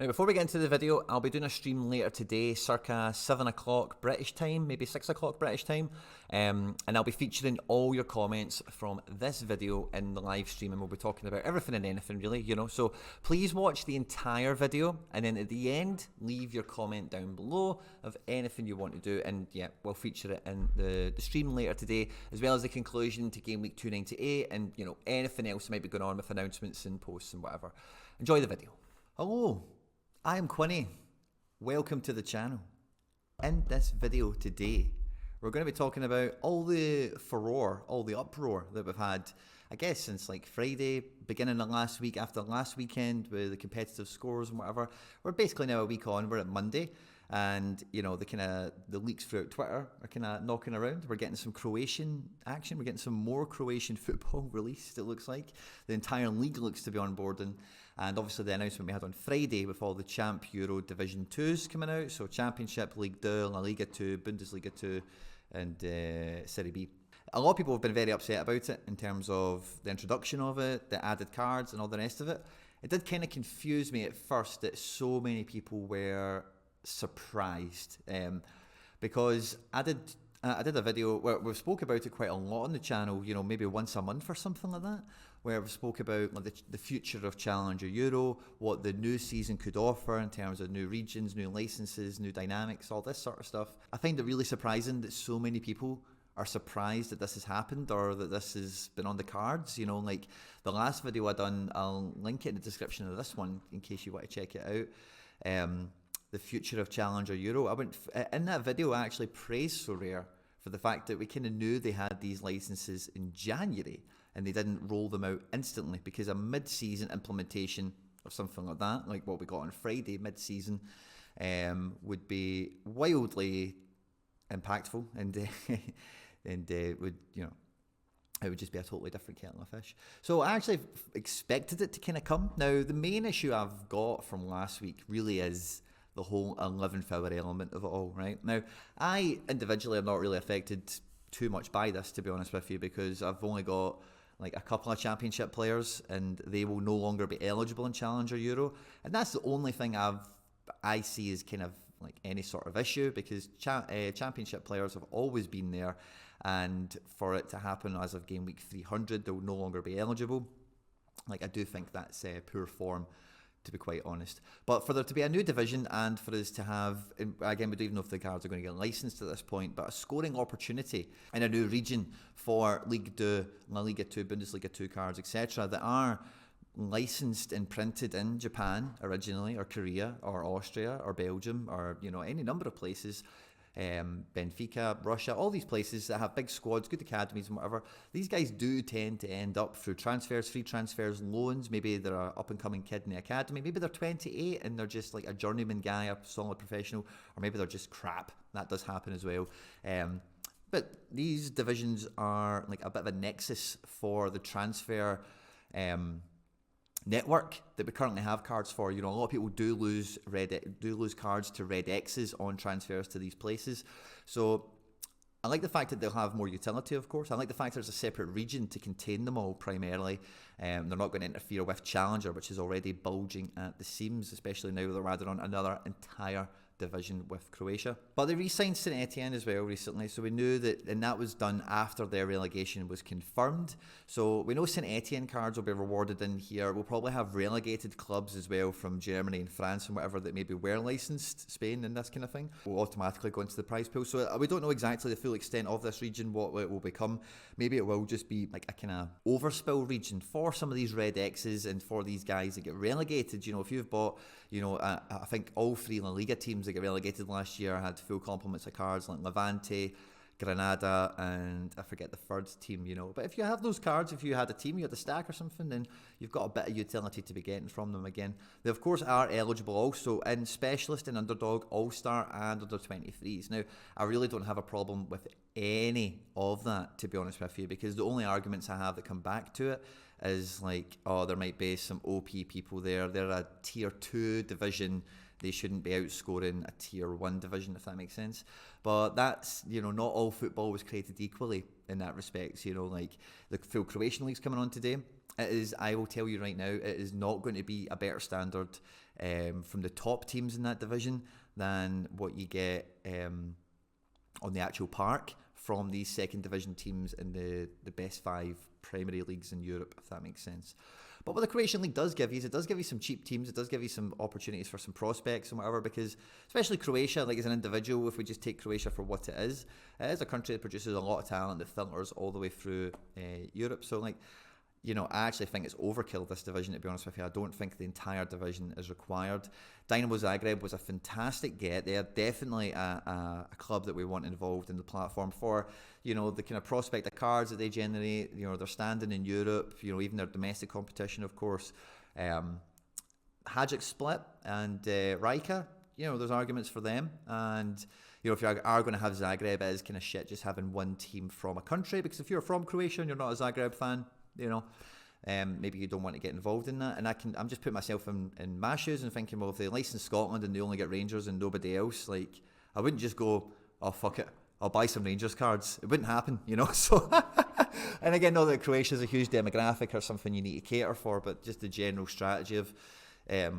Now, before we get into the video, I'll be doing a stream later today, circa 7 o'clock British time, maybe 6 o'clock British time, and I'll be featuring all your comments from this video in the live stream, and we'll be talking about everything and anything really, so please watch the entire video, and then at the end, leave your comment down below of anything you want to do, and yeah, we'll feature it in the stream later today, as well as the conclusion to Game Week 298, and anything else that might be going on with announcements and posts and whatever. Enjoy the video. Hello. I am Quinny. Welcome to the channel. In this video today, we're going to be talking about all the furore, all the uproar that we've had, I guess, since like Friday, beginning of last week, after last weekend with the competitive scores and whatever. We're basically now a week on, we're at Monday, and the leaks throughout Twitter are kind of knocking around. We're getting some Croatian action, we're getting some more Croatian football released, it looks like. The entire league looks to be on board, and obviously the announcement we had on Friday with all the Champ Euro Division 2s coming out, so Championship, League 2, La Liga 2, Bundesliga 2, and Serie B. A lot of people have been very upset about it in terms of the introduction of it, the added cards and all the rest of it. It did kind of confuse me at first that so many people were surprised, because I did a video where we've spoke about it quite a lot on the channel, maybe once a month or something like that, where we spoke about like the future of Challenger Euro, what the new season could offer in terms of new regions, new licenses, new dynamics, all this sort of stuff. I find it really surprising that so many people are surprised that this has happened or that this has been on the cards. Like the last video I done, I'll link it in the description of this one in case you want to check it out. The future of Challenger Euro. In that video, I actually praised Sorare for the fact that we kind of knew they had these licenses in January and they didn't roll them out instantly, because a mid-season implementation of something like that, like what we got on Friday, mid-season, would be wildly impactful and would, it would just be a totally different kettle of fish. So I actually expected it to kind of come. Now, the main issue I've got from last week really is the whole 11th hour element of it all, right? Now, I individually am not really affected too much by this, to be honest with you, because I've only got like a couple of championship players and they will no longer be eligible in Challenger Euro. And that's the only thing I see as kind of like any sort of issue, because championship players have always been there, and for it to happen as of game week 300, they'll no longer be eligible. Like, I do think that's poor form, to be quite honest. But for there to be a new division and for us to have, again, we don't even know if the cards are going to get licensed at this point, but a scoring opportunity in a new region for League 2, La Liga 2, Bundesliga 2 cards, etc., that are licensed and printed in Japan originally, or Korea, or Austria, or Belgium, or any number of places, Benfica, Russia, all these places that have big squads, good academies and whatever. These guys do tend to end up through transfers, free transfers, loans. Maybe they're an up-and-coming kid in the academy, maybe they're 28 and they're just like a journeyman guy, a solid professional, or maybe they're just crap. That does happen as well. But these divisions are like a bit of a nexus for the transfer network that we currently have cards for. A lot of people do lose cards to red X's on transfers to these places. So I like the fact that they'll have more utility, of course. I like the fact there's a separate region to contain them all primarily. They're not going to interfere with Challenger, which is already bulging at the seams, especially now they're adding on another entire division with Croatia. But they re-signed St Etienne as well recently, so we knew that, and that was done after their relegation was confirmed. So we know St Etienne cards will be rewarded in here. We'll probably have relegated clubs as well from Germany and France and whatever that maybe were licensed, Spain and this kind of thing, will automatically go into the prize pool. So we don't know exactly the full extent of this region, what it will become. Maybe it will just be like a kind of overspill region for some of these red X's and for these guys that get relegated. If you've bought, I think all three La Liga teams that get relegated last year had full complements of cards like Levante, Granada, and I forget the third team, But if you have those cards, if you had a team, you had a stack or something, then you've got a bit of utility to be getting from them again. They, of course, are eligible also in Specialist and Underdog, All-Star, and Under-23s. Now, I really don't have a problem with any of that, to be honest with you, because the only arguments I have that come back to it is like, oh, there might be some OP people there. They're a tier 2 division. They shouldn't be outscoring a tier 1 division, if that makes sense. But that's, not all football was created equally in that respect. Like the full Croatian league's coming on today. It is, I will tell you right now, it is not going to be a better standard from the top teams in that division than what you get on the actual park from these second division teams in the best 5 primary leagues in Europe, if that makes sense. But what the Croatian league does give you is it does give you some cheap teams, it does give you some opportunities for some prospects and whatever, because especially Croatia, like as an individual, if we just take Croatia for what it is a country that produces a lot of talent that filters all the way through Europe. So like, you know, I actually think it's overkill, this division, to be honest with you. I don't think the entire division is required. Dynamo Zagreb was a fantastic get. They are definitely a club that we want involved in the platform for, you know, the kind of prospect of cards that they generate, you know, their standing in Europe, you know, even their domestic competition, of course. Hajduk Split and Rijeka, you know, there's arguments for them. And, you know, if you are going to have Zagreb, it is kind of shit just having one team from a country, because if you're from Croatia and you're not a Zagreb fan, you know, maybe you don't want to get involved in that. And I'm just putting myself in my shoes and thinking, well, if they license Scotland and they only get Rangers and nobody else, like, I wouldn't just go, oh fuck it, I'll buy some Rangers cards. It wouldn't happen, you know. So and again, not that Croatia is a huge demographic or something you need to cater for, but just the general strategy of you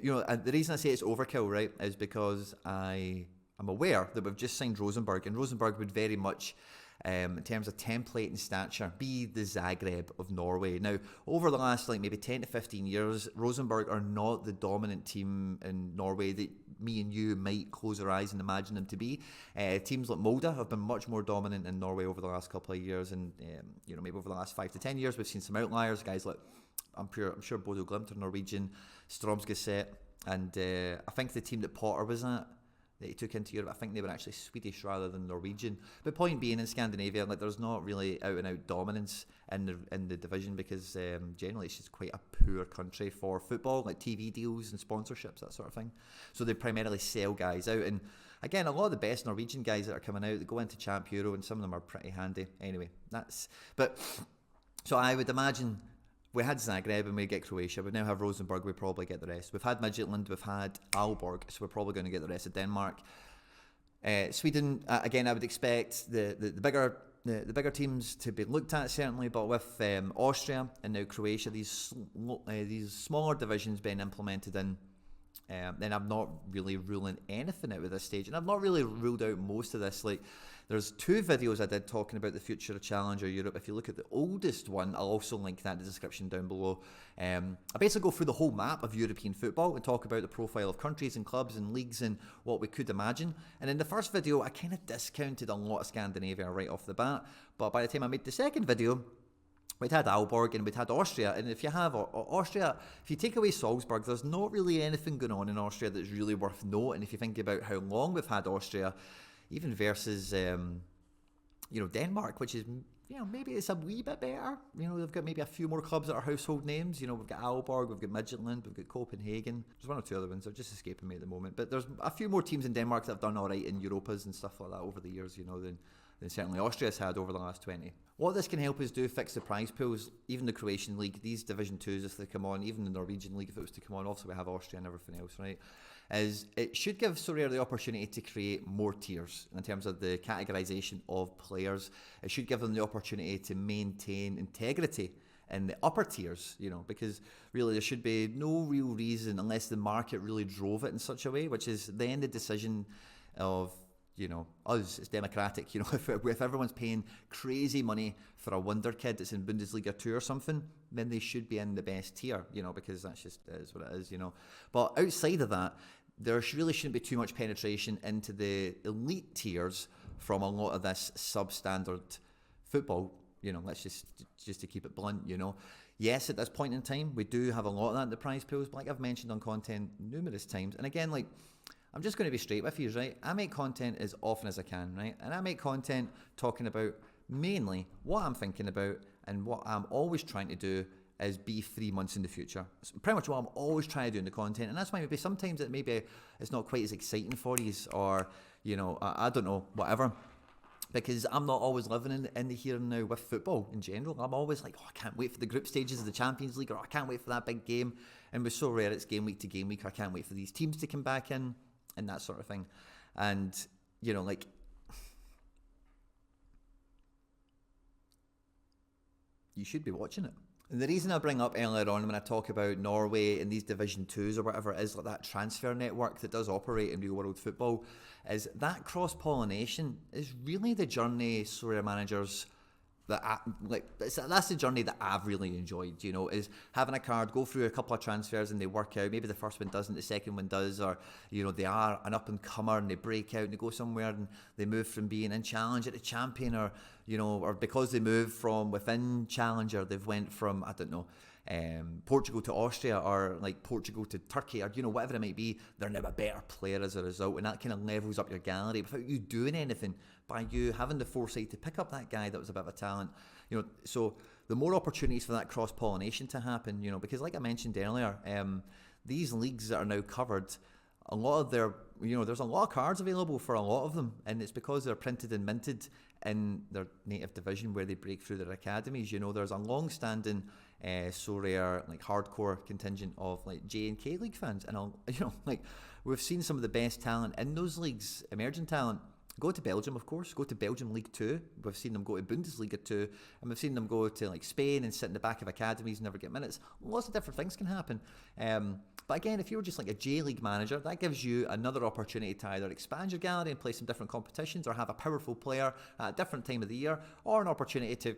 know, the reason I say it's overkill, right, is because I'm aware that we've just signed Rosenborg, and Rosenborg would very much, in terms of template and stature, be the Zagreb of Norway. Now, over the last like maybe 10 to 15 years, Rosenborg are not the dominant team in Norway that me and you might close our eyes and imagine them to be. Teams like Molde have been much more dominant in Norway over the last couple of years, and you know, maybe over the last 5 to 10 years we've seen some outliers, guys like I'm sure Bodo Glimt are Norwegian, Strømsgodset, and I think the team that Potter was at, that he took into Europe, I think they were actually Swedish rather than Norwegian. But point being, in Scandinavia, like, there's not really out and out dominance in the division, because generally it's just quite a poor country for football, like TV deals and sponsorships, that sort of thing. So they primarily sell guys out, and again, a lot of the best Norwegian guys that are coming out, they go into Champ Euro, and some of them are pretty handy. Anyway, so I would imagine we had Zagreb and we get Croatia. We now have Rosenborg, we probably get the rest. We've had Midtjylland, we've had Aalborg, so we're probably going to get the rest of Denmark. Sweden, again, I would expect the bigger teams to be looked at, certainly, but with Austria and now Croatia, these smaller divisions being implemented in, then I'm not really ruling anything out at this stage, and I've not really ruled out most of this. Like, there's 2 videos I did talking about the future of Challenger Europe. If you look at the oldest one, I'll also link that in the description down below. I basically go through the whole map of European football and talk about the profile of countries and clubs and leagues and what we could imagine. And in the first video, I kind of discounted a lot of Scandinavia right off the bat, but by the time I made the second video, we'd had Aalborg and we'd had Austria. And if you have Austria, if you take away Salzburg, there's not really anything going on in Austria that's really worth noting. If you think about how long we've had Austria, even versus you know, Denmark, which is, you know, maybe it's a wee bit better. You know, they've got maybe a few more clubs that are household names. You know, we've got Aalborg, we've got Midtjylland, we've got Copenhagen. There's 1 or 2 other ones, they're just escaping me at the moment. But there's a few more teams in Denmark that have done all right in Europas and stuff like that over the years, you know, than certainly Austria's had over the last 20. What this can help us do, fix the prize pools, even the Croatian league, these Division 2s if they come on, even the Norwegian league if it was to come on, also we have Austria and everything else, right? Is it should give Sorare the opportunity to create more tiers in terms of the categorization of players. It should give them the opportunity to maintain integrity in the upper tiers, you know, because really there should be no real reason, unless the market really drove it in such a way, which is then the decision of, you know, us. It's democratic, you know. If everyone's paying crazy money for a wonder kid that's in Bundesliga 2 or something, then they should be in the best tier, you know, because that's just is what it is, you know. But outside of that, there really shouldn't be too much penetration into the elite tiers from a lot of this substandard football, you know. Let's just to keep it blunt, you know. Yes, at this point in time, we do have a lot of that in the prize pools, but like I've mentioned on content numerous times, and again, like, I'm just going to be straight with you, right? I make content as often as I can, right? And I make content talking about mainly what I'm thinking about, and what I'm always trying to do is be 3 months in the future. It's pretty much what I'm always trying to do in the content, and that's why maybe sometimes it's not quite as exciting for you, or, you know, I don't know, whatever. Because I'm not always living in the here and now with football in general. I'm always like, oh, I can't wait for the group stages of the Champions League, or I can't wait for that big game. And we're so rare, it's game week to game week. I can't wait for these teams to come back in, and that sort of thing. And, you know, like, you should be watching it. And the reason I bring up earlier on when I talk about Norway and these Division 2s or whatever it is, like that transfer network that does operate in real world football, is that cross-pollination is really the journey Sorare managers that's the journey that I've really enjoyed, is having a card, go through a couple of transfers and they work out. Maybe the first one doesn't, the second one does, or, they are an up-and-comer and they break out and they go somewhere and they move from being in Challenger to Champion, or, or because they move from within Challenger, they've went from, I don't know, Portugal to Austria, or like Portugal to Turkey, or whatever it might be. They're now a better player as a result, and that kind of levels up your gallery without you doing anything, by you having the foresight to pick up that guy that was a bit of a talent. So the more opportunities for that cross-pollination to happen, because like I mentioned earlier, these leagues that are now covered, a lot of their, there's a lot of cards available for a lot of them, and it's because they're printed and minted in their native division where they break through their academies. There's a long-standing Sorare, like hardcore contingent of like J and K League fans, and like we've seen some of the best talent in those leagues, emerging talent, go to Belgium, of course, go to Belgium League 2. We've seen them go to Bundesliga 2, and we've seen them go to like Spain and sit in the back of academies and never get minutes. Lots of different things can happen. But again, if you're just like a J-League manager, that gives you another opportunity to either expand your gallery and play some different competitions, or have a powerful player at a different time of the year, or an opportunity to,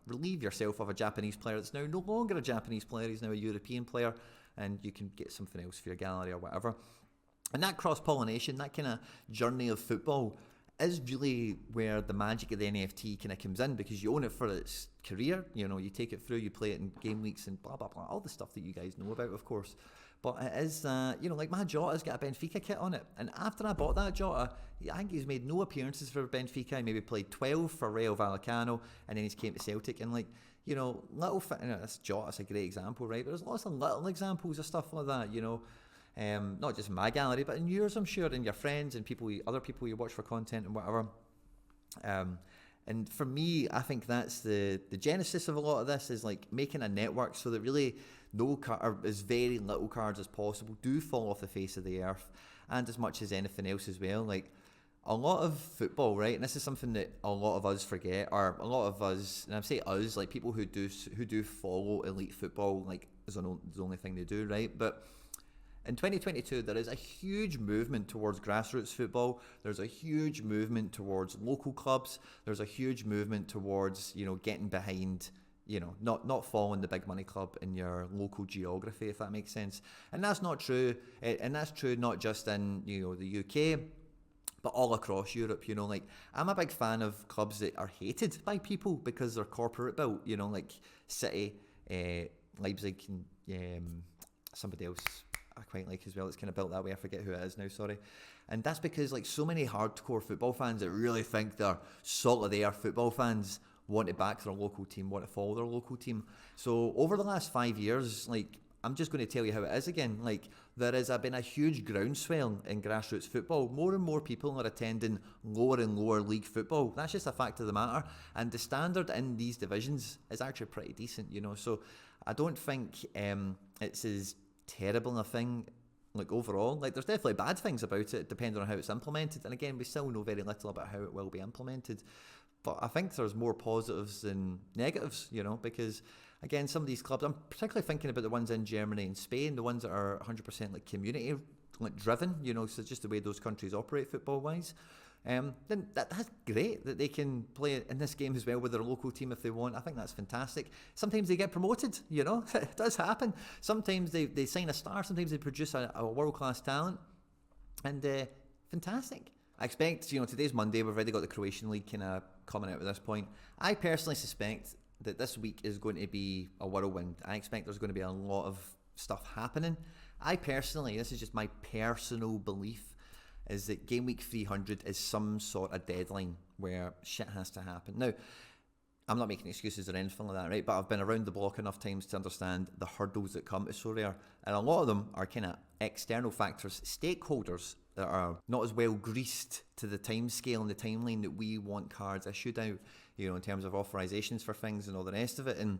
relieve yourself of a Japanese player that's now no longer a Japanese player, he's now a European player, and you can get something else for your gallery or whatever. And that cross-pollination, that kind of journey of football, is really where the magic of the NFT kind of comes in, because you own it for its career. You take it through, you play it in game weeks and blah blah blah, all the stuff that you guys know about, of course. But it is, like my Jota's got a Benfica kit on it, and after I bought that Jota, I think he's made no appearances for Benfica. He maybe played 12 for Rayo Vallecano, and then he's came to Celtic, and like, this Jota's a great example, right? But there's lots of little examples of stuff like that, not just in my gallery, but in yours, I'm sure, and your friends and other people you watch for content and whatever. And for me, I think that's the genesis of a lot of this, is like making a network so that really as very little cards as possible do fall off the face of the earth, and as much as anything else as well. Like a lot of football, right? And this is something that a lot of us forget, or a lot of us, and I say us, like people who do follow elite football, like is the only thing they do, right? But in 2022, there is a huge movement towards grassroots football. There's a huge movement towards local clubs. There's a huge movement towards, getting behind, not following the big money club in your local geography, if that makes sense. And that's not true. And that's true not just in, the UK, but all across Europe. Like I'm a big fan of clubs that are hated by people because they're corporate built, like City, Leipzig, and somebody else I quite like as well. It's kind of built that way. I forget who it is now, sorry. And that's because like so many hardcore football fans that really think they're salt-of-the-earth football fans want to back their local team, want to follow their local team. So over the last 5 years, like I'm just going to tell you how it is again. Like there has been a huge groundswell in grassroots football. More and more people are attending lower and lower league football. That's just a fact of the matter. And the standard in these divisions is actually pretty decent, So I don't think it's as terrible a thing, like overall. Like there's definitely bad things about it depending on how it's implemented, and again we still know very little about how it will be implemented, but I think there's more positives than negatives, because again some of these clubs, I'm particularly thinking about the ones in Germany and Spain, the ones that are 100% like community like driven, so just the way those countries operate football wise. Then that's great that they can play in this game as well with their local team if they want. I think that's fantastic. Sometimes they get promoted, it does happen. Sometimes they sign a star, sometimes they produce a world-class talent, and fantastic. I expect, today's Monday, we've already got the Croatian League kind of coming out at this point. I personally suspect that this week is going to be a whirlwind. I expect there's going to be a lot of stuff happening. I personally, this is just my personal belief, is that game week 300 is some sort of deadline where shit has to happen. Now, I'm not making excuses or anything like that, right? But I've been around the block enough times to understand the hurdles that come to Sorare. And a lot of them are kind of external factors, stakeholders that are not as well greased to the time scale and the timeline that we want cards issued out, in terms of authorizations for things and all the rest of it. And,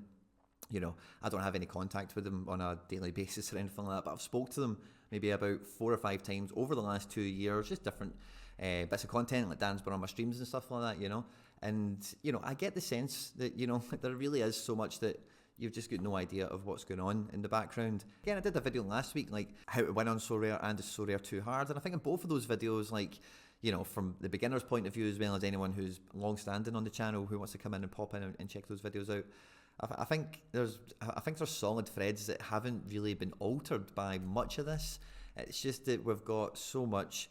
I don't have any contact with them on a daily basis or anything like that, but I've spoke to them maybe about 4 or 5 times over the last 2 years, just different bits of content, like Dan's been on my streams and stuff like that, And, you know, I get the sense that, you know, there really is so much that you've just got no idea of what's going on in the background. Again, I did a video last week, like how to win on Sorare and is Sorare too hard? And I think in both of those videos, like, you know, from the beginner's point of view as well as anyone who's long-standing on the channel who wants to come in and pop in and check those videos out, I think there's solid threads that haven't really been altered by much of this. It's just that we've got so much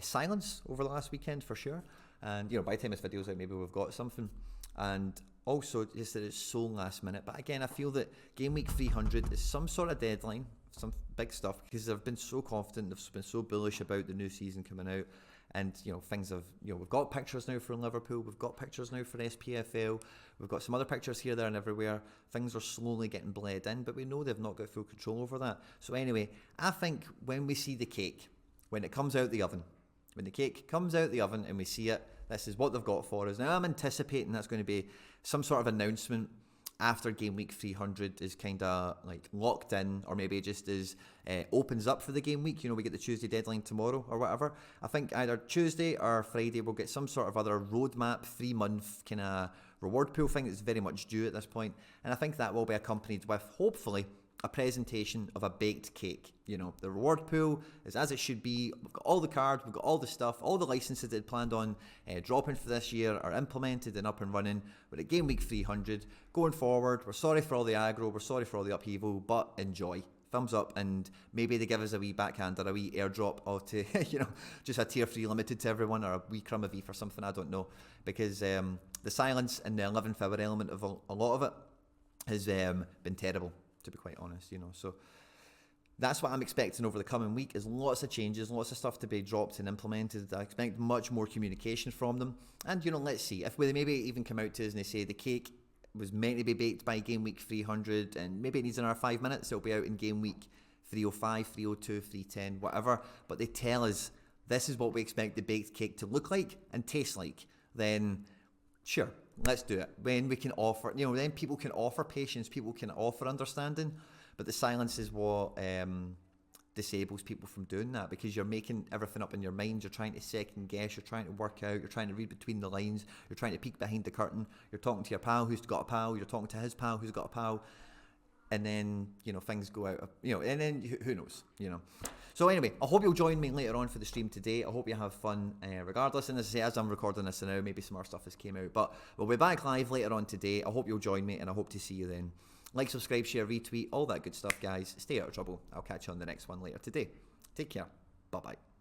silence over the last weekend for sure. And, you know, by the time this video's out, maybe we've got something. And also, just that it's so last minute. But again, I feel that game week 300 is some sort of deadline, some big stuff, because they've been so confident, they've been so bullish about the new season coming out. And, you know, things have, you know, we've got pictures now for Liverpool, we've got pictures now for SPFL, we've got some other pictures here, there and everywhere. Things are slowly getting bled in, but we know they've not got full control over that. So anyway, I think when we see the cake, when it comes out the oven, when the cake comes out the oven and we see it, this is what they've got for us. Now I'm anticipating that's going to be some sort of announcement after game week 300 is kind of like locked in, or maybe just is opens up for the game week. You know, we get the Tuesday deadline tomorrow or whatever. I think either Tuesday or Friday we'll get some sort of other roadmap 3-month kind of reward pool thing that's very much due at this point. And I think that will be accompanied with, hopefully, a presentation of a baked cake. You know, the reward pool is as it should be. We've got all the cards, we've got all the stuff, all the licenses that planned on dropping for this year are implemented and up and running. We're at game week 300. Going forward, we're sorry for all the aggro, we're sorry for all the upheaval, but enjoy. Thumbs up, and maybe they give us a wee backhand or a wee airdrop or to, you know, just a tier 3 limited to everyone, or a wee crumb of beef or something, I don't know. Because the silence and the 11th hour element of a lot of it has been terrible, to be quite honest, you know. So that's what I'm expecting over the coming week, is lots of changes, lots of stuff to be dropped and implemented. I expect much more communication from them. And, you know, let's see. If they maybe even come out to us and they say the cake was meant to be baked by game week 300 and maybe it needs another 5 minutes, it'll be out in game week 305, 302, 310, whatever. But they tell us this is what we expect the baked cake to look like and taste like, then sure, let's do it. When we can offer, you know, then people can offer patience, people can offer understanding, but the silence is what disables people from doing that, because you're making everything up in your mind. You're trying to second guess, you're trying to work out, you're trying to read between the lines, you're trying to peek behind the curtain, you're talking to your pal who's got a pal, you're talking to his pal who's got a pal, and then, you know, things go out, you know, and then who knows, you know. So anyway, I hope you'll join me later on for the stream today. I hope you have fun regardless. And as I say, as I'm recording this now, maybe some more stuff has came out. But we'll be back live later on today. I hope you'll join me, and I hope to see you then. Like, subscribe, share, retweet, all that good stuff, guys. Stay out of trouble. I'll catch you on the next one later today. Take care. Bye-bye.